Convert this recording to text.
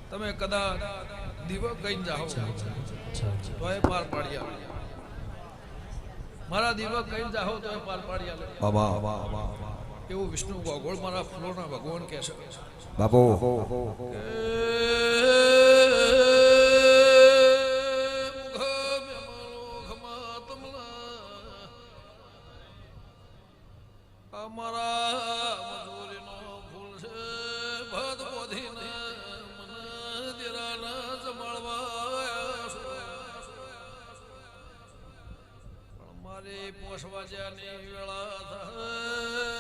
તમે કદાચ દીવો કઈ જાઓ તો એ પાર પાડી આવે મારા દીવો કઈ જાઓ તો એ પાર પાડી આવે એવું વિષ્ણુ ગોગોળ મારા ફૂલોના ભગવાન કહે છે બાપુ અમારા મજૂરીનો ફૂલ છે ભદ બોધીને મને દિરાના જમાડવા પણ મારી પોષવા જ્યાંની વેળા થાય